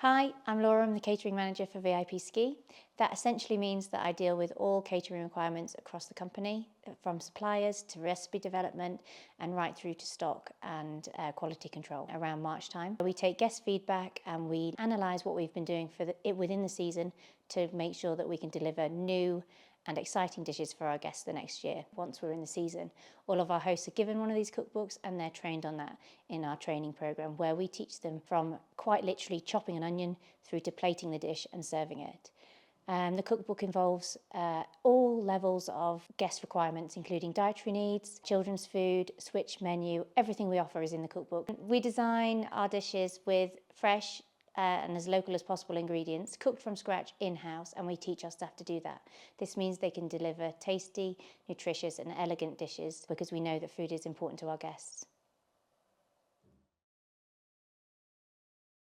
Hi, I'm Laura, I'm the catering manager for VIP Ski. That essentially means that I deal with all catering requirements across the company, from suppliers to recipe development and right through to stock and quality control around March time. We take guest feedback and we analyse what we've been doing within the season to make sure that we can deliver new and exciting dishes for our guests the next year. Once we're in the season, all of our hosts are given one of these cookbooks and they're trained on that in our training program, where we teach them from quite literally chopping an onion through to plating the dish and serving it. The cookbook involves all levels of guest requirements, including dietary needs, children's food, switch menu. Everything we offer is in the cookbook. We design our dishes with fresh and as local as possible ingredients, cooked from scratch in-house, and we teach our staff to do that. This means they can deliver tasty, nutritious and elegant dishes because we know that food is important to our guests.